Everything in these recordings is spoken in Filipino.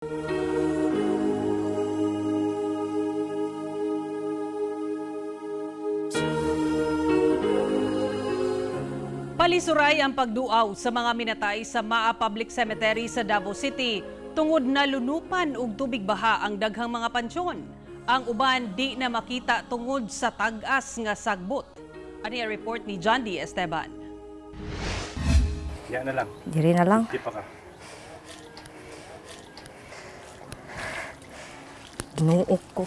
Palisuray ang pagduaw sa mga minatay sa Maa Public Cemetery sa Davao City tungod na lunupan og tubig baha ang daghang mga pansyon. Ang uban di na makita tungod sa tag-as nga sagbot. Ani ang report ni John D. Esteban. Yan na lang. Diri na lang. Di pa ka. Ginuok ko.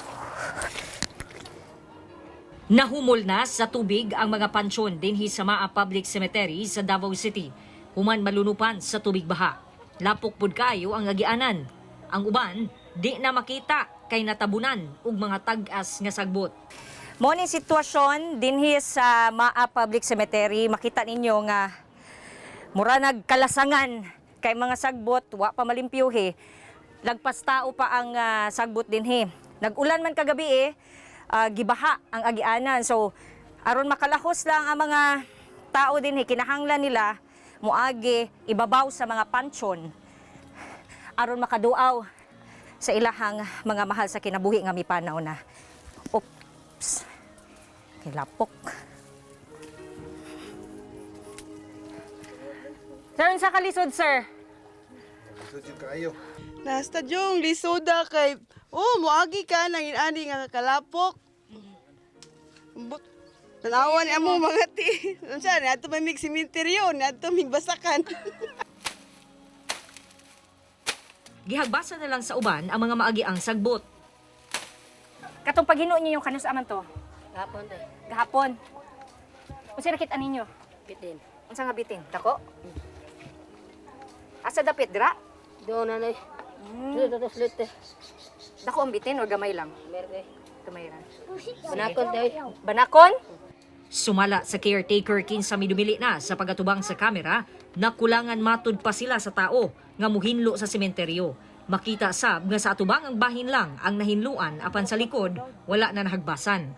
Nahumol na sa tubig ang mga pansyon dinhi sa Maa Public Cemetery sa Davao City. Human malunupan sa tubig baha. Lapok pud kayo ang agianan. Ang uban di na makita kay natabunan og mga tag-as nga sagbot. Mo ni sitwasyon dinhi sa Maa Public Cemetery, makita ninyo nga mura nagkalasangan kay mga sagbot wa pa malimpyuhi. Lagpas tao pa ang sagbot dinhi. Nag-ulan man kagabi gibaha ang agianan. So aron makalahos lang ang mga tao dinhi, kinahanglan nila muagi ibabaw sa mga pansyon aron makaduaw sa ilahang mga mahal sa kinabuhi nga mipanaw na. Oops. Kilapok. Sir, sa kalisod, sir? Lisod kayo. Nasta yung lisoda kay muagi ka nang inani nga kakalapok. Tanawan niya mo mga ti. Unsa ni ato may simenteryo, ni ato mig basakan. Gihagbasa na lang sa uban ang mga maagiang sagbot. Katong paghinuo niyo yung kanus aman to? Gahapon tayo. Gahapon. Unsa nakita ninyo? Bitin. Unsa nga bitin? Dako? Asa dapit dira? Doon na na. Doon slite. Dako ang bitin o gamay lang? Merde. Gamay lang. Banakon tayo. Banakon? Sumala sa caretaker kinsa midumili na sa pagatubang sa kamera, nakulangan matud pa sila sa tao nga muhinlo sa sementeryo. Makita sab nga sa atubang ang bahin lang ang nahinluan apan sa likod wala na nahagbasan.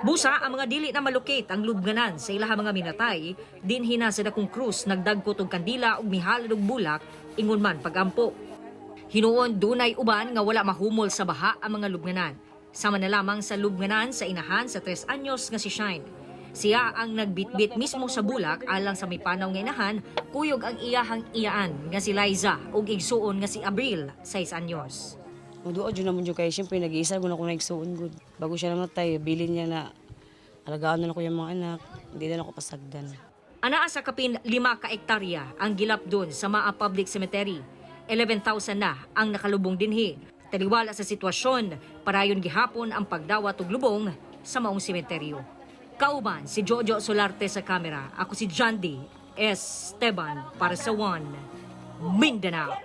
Busa ang mga dili na malukit ang lubnganan sa ilaha mga minatay, dinhi na sa dakong krus nagdagkot og kandila ug mihalad og bulak ingon man pagampo. Hinuon dunay uban nga wala mahumol sa baha ang mga lubnganan. Sama na lamang sa lubnganan sa inahan sa 3 anyos nga si Shine. Siya ang nagbitbit mismo sa bulak alang sa may panaw nga inahan, kuyog ang iyahang iyaan nga si Liza ug igsuon nga si Abril 6 anyos. Muduod yun naman yun kaya siyempre nag-iisa ko na kung naigsuon good. Bago siya namatay, bilin niya na alagaan na ko yung mga anak, hindi na ako pasagdan. Anaa sa kapin 5 ka ektarya ang gilapdon sa Maa Public Cemetery. 11,000 na ang nakalubong dinhi. Taliwala sa sitwasyon, parayon gihapon ang pagdawat og lubong sa maong sementeryo. Kauban si Jojo Solarte sa kamera. Ako si John D. Esteban para sa One Mindanao.